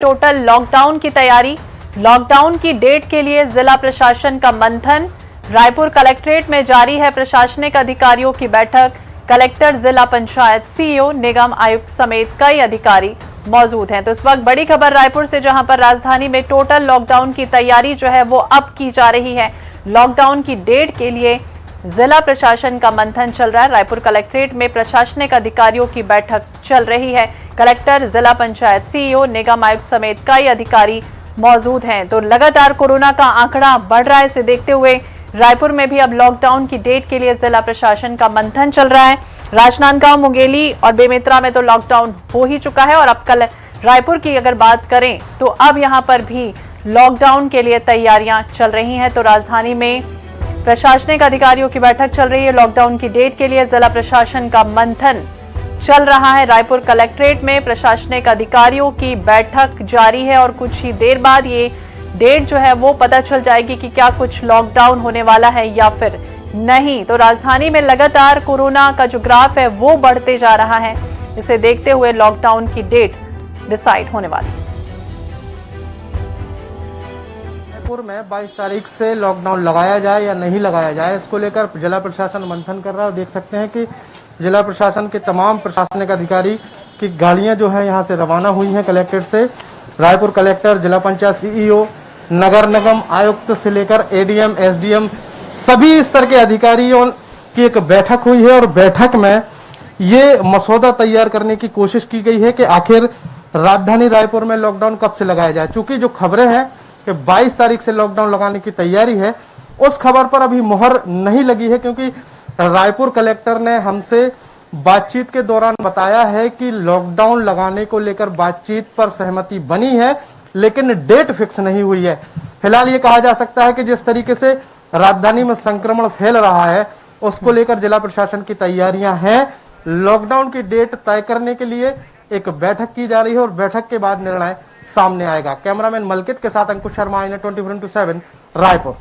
Total lockdown की तैयारी, lockdown की डेट के लिए जिला प्रशासन का मंथन। रायपुर कलेक्ट्रेट में जारी है प्रशासनिक अधिकारियों की बैठक। कलेक्टर, जिला पंचायत, सीईओ, निगम आयुक्त समेत कई अधिकारी मौजूद हैं। तो इस वक्त बड़ी खबर रायपुर से, जहां पर राजधानी में टोटल लॉकडाउन की तैयारी जो है वो अब की जा रही है। लॉकडाउन की डेट के लिए जिला प्रशासन का मंथन चल रहा है। रायपुर कलेक्ट्रेट में प्रशासनिक अधिकारियों की बैठक चल रही है। कलेक्टर, जिला पंचायत, सीईओ, निगम आयुक्त समेत कई अधिकारी मौजूद हैं। तो लगातार कोरोना का आंकड़ा बढ़ रहा है। इसे देखते हुए रायपुर में भी अब लॉकडाउन की डेट के लिए जिला प्रशासन का मंथन चल रहा है। राजनांदगांव, मुंगेली और बेमेतरा में तो लॉकडाउन हो ही चुका है। और अब कल रायपुर की अगर बात करें तो अब यहां पर भी लॉकडाउन के लिए तैयारियां चल रही हैं। तो राजधानी में प्रशासनिक अधिकारियों की बैठक चल रही है। लॉकडाउन की डेट के लिए जिला प्रशासन का मंथन चल रहा है। रायपुर कलेक्ट्रेट में प्रशासनिक अधिकारियों की बैठक जारी है और कुछ ही देर बाद ये डेट जो है वो पता चल जाएगी कि क्या कुछ लॉकडाउन होने वाला है या फिर नहीं। तो राजधानी में लगातार कोरोना का जो ग्राफ है वो बढ़ते जा रहा है। इसे देखते हुए लॉकडाउन की डेट डिसाइड होने वाली है। रायपुर में 22 तारीख से लॉकडाउन लगाया जाए या नहीं लगाया जाए, इसको लेकर जिला प्रशासन मंथन कर रहा है। देख सकते हैं कि जिला प्रशासन के तमाम प्रशासनिक अधिकारी की गाड़ियां जो है यहां से रवाना हुई हैं कलेक्ट्रेट से। रायपुर कलेक्टर, जिला पंचायत, सीईओ, नगर निगम आयुक्त से लेकर एडीएम, एसडीएम सभी स्तर के अधिकारियों की एक बैठक हुई है। और बैठक में ये मसौदा तैयार करने की कोशिश की गई है कि आखिर राजधानी रायपुर में लॉकडाउन कब से लगाया जाए। चूंकि जो खबरें हैं कि 22 तारीख से लॉकडाउन लगाने की तैयारी है, उस खबर पर अभी मुहर नहीं लगी है, क्योंकि रायपुर कलेक्टर ने हमसे बातचीत के दौरान बताया है कि लॉकडाउन लगाने को लेकर बातचीत पर सहमति बनी है, लेकिन डेट फिक्स नहीं हुई है। फिलहाल ये कहा जा सकता है कि जिस तरीके से राजधानी में संक्रमण फैल रहा है, उसको लेकर जिला प्रशासन की तैयारियां हैं। लॉकडाउन की डेट तय करने के लिए एक बैठक की जा रही है और बैठक के बाद निर्णय सामने आएगा। कैमरामैन मलकित के साथ अंकुश शर्मा, INA 24/7 रायपुर।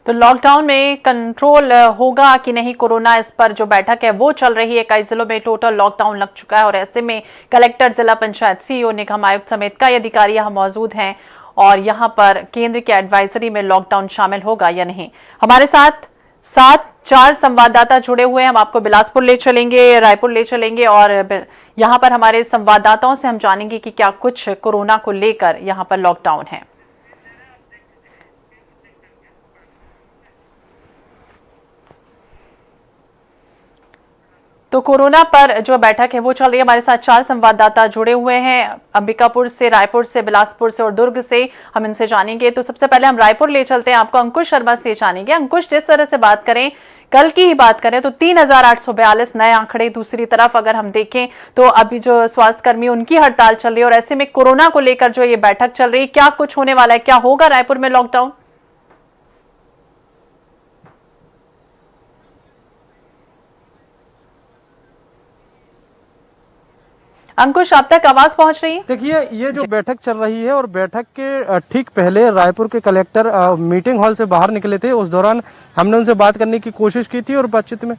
तो लॉकडाउन में कंट्रोल होगा कि नहीं कोरोना, इस पर जो बैठक है वो चल रही है। कई जिलों में टोटल लॉकडाउन लग चुका है और ऐसे में कलेक्टर, जिला पंचायत, सीईओ, निगम आयुक्त समेत कई अधिकारी यहां मौजूद हैं और यहां पर केंद्र की एडवाइजरी में लॉकडाउन शामिल होगा या नहीं। हमारे साथ 4 संवाददाता जुड़े हुए हैं। हम आपको बिलासपुर ले चलेंगे, रायपुर ले चलेंगे और यहां पर हमारे संवाददाताओं से हम जानेंगे कि क्या कुछ कोरोना को लेकर यहां पर लॉकडाउन है। तो कोरोना पर जो बैठक है वो चल रही है। हमारे साथ 4 संवाददाता जुड़े हुए हैं, अंबिकापुर से, रायपुर से, बिलासपुर से और दुर्ग से। हम इनसे जानेंगे। तो सबसे पहले हम रायपुर ले चलते हैं, आपको अंकुश शर्मा से जानेंगे। अंकुश, जिस तरह से बात करें, कल की ही बात करें तो 3842 नए आंकड़े। दूसरी तरफ अगर हम देखें तो अभी जो स्वास्थ्य कर्मी उनकी हड़ताल चल रही है और ऐसे में कोरोना को लेकर जो ये बैठक चल रही है, क्या कुछ होने वाला है, क्या होगा रायपुर में लॉकडाउन? अंकुश, आप तक आवाज पहुंच रही है? देखिए, ये जो बैठक चल रही है और बैठक के ठीक पहले रायपुर के कलेक्टर मीटिंग हॉल से बाहर निकले थे। उस दौरान हमने उनसे बात करने की कोशिश की थी और बातचीत में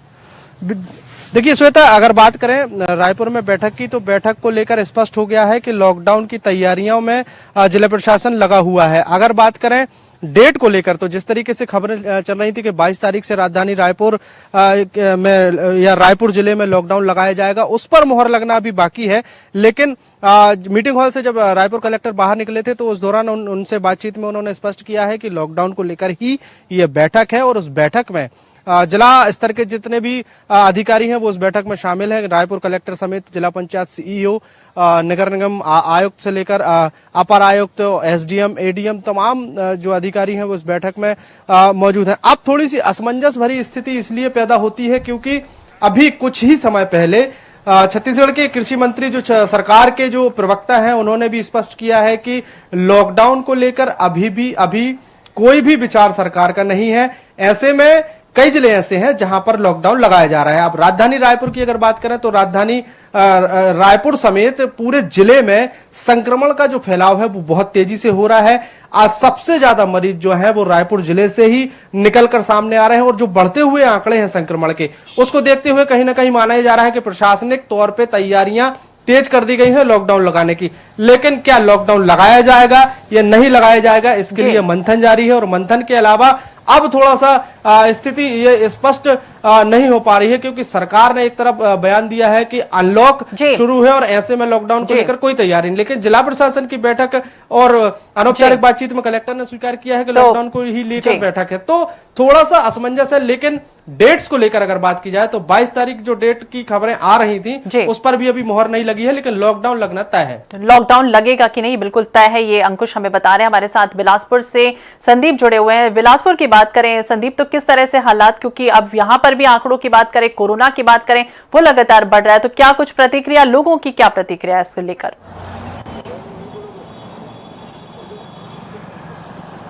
देखिए श्वेता, अगर बात करें रायपुर में बैठक की, तो बैठक को लेकर स्पष्ट हो गया है कि लॉकडाउन की तैयारियों में जिला प्रशासन लगा हुआ है। अगर बात करें डेट को लेकर, तो जिस तरीके से खबरें चल रही थी कि 22 तारीख से राजधानी रायपुर में या रायपुर जिले में लॉकडाउन लगाया जाएगा, उस पर मुहर लगना अभी बाकी है। लेकिन मीटिंग हॉल से जब रायपुर कलेक्टर बाहर निकले थे तो उस दौरान उनसे बातचीत में उन्होंने स्पष्ट किया है कि लॉकडाउन को लेकर ही ये बैठक है और उस बैठक में जिला स्तर के जितने भी अधिकारी हैं वो उस बैठक में शामिल हैं। रायपुर कलेक्टर समेत जिला पंचायत, सीईओ, नगर निगम आयुक्त से लेकर अपर आयुक्त, एसडीएम, एडीएम तमाम जो अधिकारी हैं वो इस बैठक में मौजूद हैं। अब थोड़ी सी असमंजस भरी स्थिति इसलिए पैदा होती है क्योंकि अभी कुछ ही समय पहले छत्तीसगढ़ के कृषि मंत्री, जो सरकार के जो प्रवक्ता हैं, उन्होंने भी स्पष्ट किया है कि लॉकडाउन को लेकर अभी कोई भी विचार सरकार का नहीं है। ऐसे में कई जिले ऐसे हैं जहां पर लॉकडाउन लगाया जा रहा है। अब राजधानी रायपुर की अगर बात करें तो राजधानी रायपुर समेत पूरे जिले में संक्रमण का जो फैलाव है वो बहुत तेजी से हो रहा है। आज सबसे ज्यादा मरीज जो है वो रायपुर जिले से ही निकलकर सामने आ रहे हैं और जो बढ़ते हुए आंकड़े हैं संक्रमण के, उसको देखते हुए कहीं ना कहीं माना जा रहा है कि प्रशासनिक तौर पे तैयारियां तेज कर दी गई है लॉकडाउन लगाने की। लेकिन क्या लॉकडाउन लगाया जाएगा या नहीं लगाया जाएगा, इसके लिए मंथन जारी है। और मंथन के अलावा अब थोड़ा सा स्थिति ये स्पष्ट नहीं हो पा रही है, क्योंकि सरकार ने एक तरफ बयान दिया है कि अनलॉक शुरू है और ऐसे में लॉकडाउन को लेकर कोई तैयारी नहीं। लेकिन जिला प्रशासन की बैठक और अनौपचारिक बातचीत में कलेक्टर ने स्वीकार किया है कि लॉकडाउन को ही लेकर बैठक है। तो थोड़ा सा असमंजस है। लेकिन डेट्स को लेकर अगर बात की जाए तो 22 तारीख जो डेट की खबरें आ रही थी उस पर भी अभी मोहर नहीं लगी है, लेकिन लॉकडाउन लगना तय है। लॉकडाउन लगेगा कि नहीं बिल्कुल तय है, ये अंकुश हमें बता रहे हैं। हमारे साथ बिलासपुर से संदीप जुड़े हुए हैं। बिलासपुर की बात करें संदीप, तो किस तरह से हालात, क्योंकि अब यहां पर भी आंकड़ों की बात करें, कोरोना की बात करें, वो लगातार बढ़ रहा है, तो क्या कुछ प्रतिक्रिया, लोगों की क्या प्रतिक्रिया है इसको लेकर?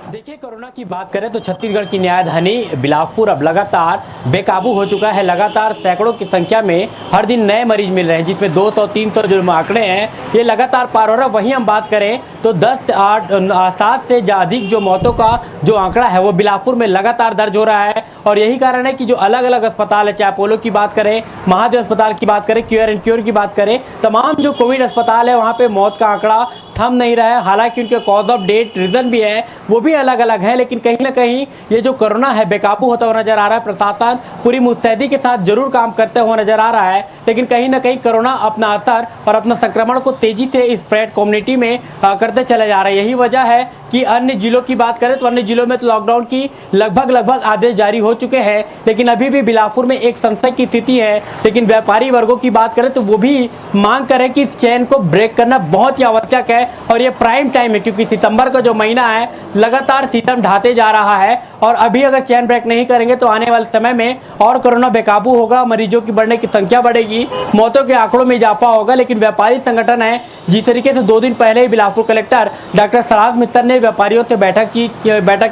देखिए, कोरोना की बात करें तो छत्तीसगढ़ की न्यायधानी बिलासपुर अब लगातार बेकाबू हो चुका है। लगातार सैकड़ों की संख्या में हर दिन नए मरीज मिल रहे हैं, जिसमें 200-300 जो आंकड़े हैं ये लगातार पार हो रहा है। वहीं हम बात करें तो 7 से अधिक जो मौतों का जो आंकड़ा है वो बिलासपुर में लगातार दर्ज हो रहा है। और यही कारण है कि जो अलग अलग अस्पताल है, चाहे अपोलो की बात करें, महादेव अस्पताल की बात करें, क्योर एंड क्योर की बात करें, तमाम जो कोविड अस्पताल है वहाँ पे मौत का आंकड़ा थम नहीं रहा है। हालांकि उनके कॉज ऑफ डेथ रीजन भी है, वो भी अलग अलग है, लेकिन कहीं ना कहीं ये जो कोरोना है बेकाबू होता हुआ नजर आ रहा है। प्रशासन पूरी मुस्तैदी के साथ जरूर काम करते हुए नजर आ रहा है, लेकिन कहीं ना कहीं कोरोना अपना असर और अपना संक्रमण को तेजी से स्प्रेड कम्युनिटी में करते चले जा रहा है। यही वजह है कि अन्य जिलों की बात करें तो अन्य जिलों में तो लॉकडाउन की लगभग आदेश जारी हो चुके हैं, लेकिन अभी भी बिलासपुर में एक संशय की स्थिति है। लेकिन व्यापारी वर्गों की बात करें तो वो भी मांग करें कि इस चेन को ब्रेक करना बहुत ही आवश्यक है और ये प्राइम टाइम है, क्योंकि सितंबर का जो महीना है लगातार सितम ढाते जा रहा है और अभी अगर चेन ब्रेक नहीं करेंगे तो आने वाले समय में और कोरोना बेकाबू होगा, मरीजों की बढ़ने की संख्या बढ़ेगी, मौतों के आंकड़ों में इजाफा होगा। लेकिन व्यापारी संगठन है, जिस तरीके से 2 दिन पहले ही बिलासपुर कलेक्टर डॉक्टर सराज मित्तर ने व्यापारियों से बैठक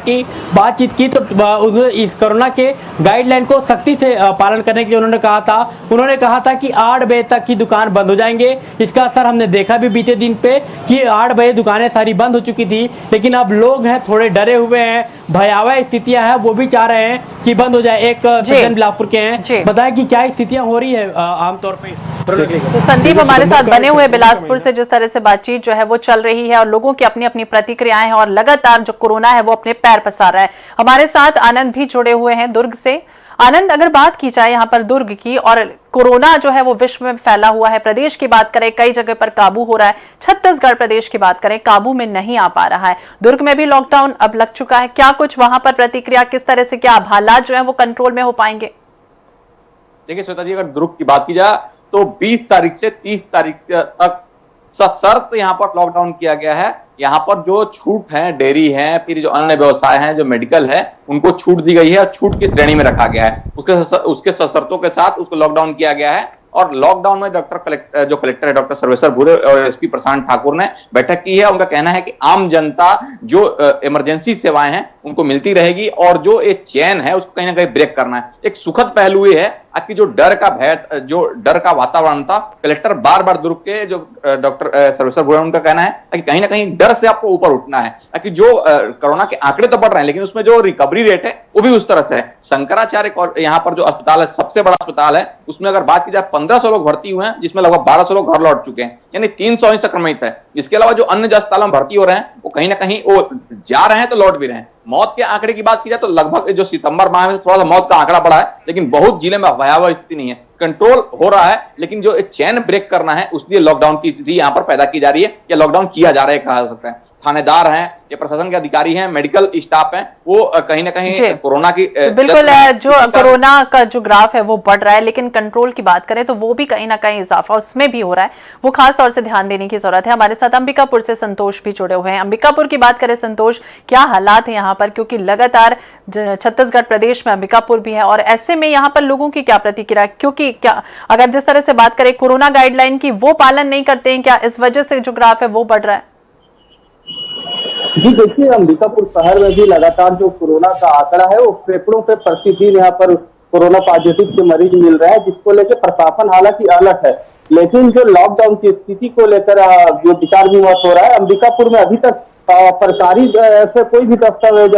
की बातचीत की, तो इस कोरोना के गाइडलाइन को सख्ती से पालन करने के लिए उन्होंने कहा था कि 8 बजे तक की दुकान बंद हो जाएंगे। इसका असर हमने देखा भी बीते दिन पे कि 8 बजे दुकानें सारी बंद हो चुकी थी, लेकिन अब लोग हैं थोड़े डरे हुए हैं, भयावह स्थितियां हैं, वो भी चाह रहे हैं कि बंद हो जाए। एक सज्जन बिलासपुर के हैं, बताएं कि क्या स्थितियां हो रही है आमतौर पे। तो संदीप हमारे साथ बने हुए बिलासपुर से, जिस तरह से बातचीत जो है वो चल रही है और लोगों की अपनी अपनी प्रतिक्रियाएं हैं और लगातार जो कोरोना है वो अपने पैर पसार रहा है। हमारे साथ आनंद भी जुड़े हुए हैं दुर्ग से। आनंद, अगर बात की जाए यहाँ पर दुर्ग की, और कोरोना जो है वो विश्व में फैला हुआ है, प्रदेश की बात करें कई जगह पर काबू हो रहा है, छत्तीसगढ़ प्रदेश की बात करें काबू में नहीं आ पा रहा है, दुर्ग में भी लॉकडाउन अब लग चुका है, क्या कुछ वहां पर प्रतिक्रिया, किस तरह से क्या हालात जो है वो कंट्रोल में हो पाएंगे? देखिए श्वेता जी, अगर दुर्ग की बात की जाए तो 20 तारीख से 30 तारीख तक सशर्त यहाँ पर लॉकडाउन किया गया है। यहाँ पर जो छूट है, डेयरी है, फिर जो अन्य व्यवसाय हैं, जो मेडिकल है, उनको छूट दी गई है और छूट की श्रेणी में रखा गया है। उसके सशर्तों के साथ उसको लॉकडाउन किया गया है। और लॉकडाउन में जो कलेक्टर है डॉक्टर सर्वेश्वर भूरे और एसपी प्रशांत ठाकुर ने बैठक की है। उनका कहना है कि आम जनता जो इमरजेंसी सेवाएं हैं उनको मिलती रहेगी और जो एक चेन है उसको कहीं ना कहीं ब्रेक करना है। एक सुखद पहलू ये है कि जो डर का वातावरण था, कलेक्टर बार बार दुर्ग के जो डॉक्टर सर्वेश्वर भूरे, उनका कहना है कि कहीं ना कहीं डर से आपको ऊपर उठना है, कि जो कोरोना के आंकड़े तो बढ़ रहे हैं लेकिन उसमें जो रिकवरी रेट है वो भी उस तरह से है। शंकराचार्य यहाँ पर जो अस्पताल है, सबसे बड़ा अस्पताल है, उसमें अगर बात की जाए 1500 लोग भर्ती हुए हैं, जिसमें लगभग 1200 लोग घर लौट चुके हैं, यानी 300 ही संक्रमित है। इसके अलावा जो अन्य अस्पतालों में भर्ती हो रहे हैं वो कहीं ना कहीं वो जा रहे हैं तो लौट भी रहे हैं। मौत के आंकड़े की बात की जाए तो लगभग जो सितंबर माह में थोड़ा सा मौत का आंकड़ा बढ़ा है, लेकिन बहुत जिले में भयावह स्थिति नहीं है, कंट्रोल हो रहा है। लेकिन जो चेन ब्रेक करना है उसलिए लॉकडाउन की स्थिति यहाँ पर पैदा की जा रही है या लॉकडाउन किया जा रहा है कहा जा सकता है। थानेदार हैं या प्रशासन के अधिकारी हैं, मेडिकल स्टाफ हैं, वो कहीं ना कहीं कोरोना की बिल्कुल जो कोरोना का जो ग्राफ है वो बढ़ रहा है, लेकिन कंट्रोल की बात करें तो वो भी कहीं ना कहीं इजाफा उसमें भी हो रहा है, वो खास तौर से ध्यान देने की जरूरत है। हमारे साथ अंबिकापुर से संतोष भी जुड़े हुए हैं। अंबिकापुर की बात करें संतोष, क्या हालात है यहाँ पर, क्योंकि लगातार छत्तीसगढ़ प्रदेश में अंबिकापुर भी है और ऐसे में यहाँ पर लोगों की क्या प्रतिक्रिया, क्योंकि क्या अगर जिस तरह से बात करें कोरोना गाइडलाइन की वो पालन नहीं करते हैं, क्या इस वजह से जो ग्राफ है वो बढ़ रहा है? जी देखिए, अंबिकापुर शहर में भी लगातार जो कोरोना का आंकड़ा है वो फेफड़ों पे प्रतिदिन यहाँ पर कोरोना पॉजिटिव के मरीज मिल रहे हैं, जिसको लेकर प्रशासन हालांकि अलर्ट है। लेकिन जो लॉकडाउन की स्थिति को लेकर जो विचार विमर्श हो रहा है, अंबिकापुर में अभी तक सरकारी ऐसे कोई भी दस्तावेज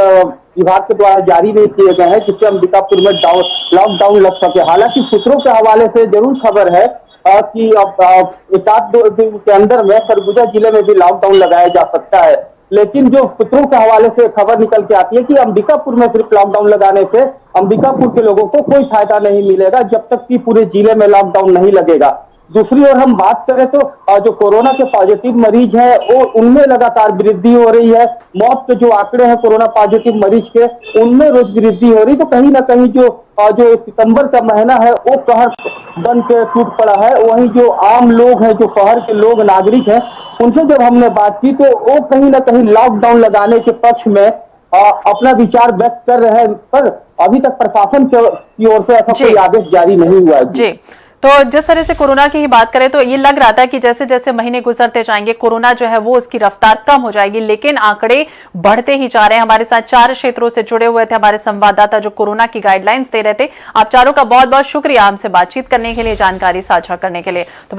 विभाग के द्वारा जारी नहीं किए गए हैं जिससे अंबिकापुर में लॉकडाउन लग सके। हालांकि सूत्रों के हवाले से जरूर खबर है कि अब एक आध दो दिन के अंदर में सरगुजा जिले में भी लॉकडाउन लगाया जा सकता है। लेकिन जो सूत्रों के हवाले से खबर निकल के आती है कि अंबिकापुर में सिर्फ लॉकडाउन लगाने से अंबिकापुर के लोगों को कोई फायदा नहीं मिलेगा जब तक कि पूरे जिले में लॉकडाउन नहीं लगेगा। दूसरी ओर हम बात करें तो जो कोरोना के पॉजिटिव मरीज हैं वो उनमें लगातार वृद्धि हो रही है। मौत के जो आंकड़े हैं कोरोना पॉजिटिव मरीज के उनमें रोज वृद्धि हो रही, तो कहीं ना कहीं जो सितंबर का महीना है वो कहर बन के टूट पड़ा है। वहीं जो आम लोग हैं, जो शहर के लोग नागरिक हैं, उनसे जब हमने बात की तो वो कहीं ना कहीं लॉकडाउन लगाने के पक्ष में अपना विचार व्यक्त कर रहे हैं, पर अभी तक प्रशासन की ओर से ऐसा कोई आदेश जारी नहीं हुआ है। जी, तो जिस तरह से कोरोना की ही बात करें तो ये लग रहा था कि जैसे जैसे महीने गुजरते जाएंगे कोरोना जो है वो उसकी रफ्तार कम हो जाएगी, लेकिन आंकड़े बढ़ते ही जा रहे हैं। हमारे साथ 4 क्षेत्रों से जुड़े हुए थे हमारे संवाददाता जो कोरोना की गाइडलाइंस दे रहे थे। आप चारों का बहुत बहुत शुक्रिया हमसे बातचीत करने के लिए, जानकारी साझा करने के लिए। तो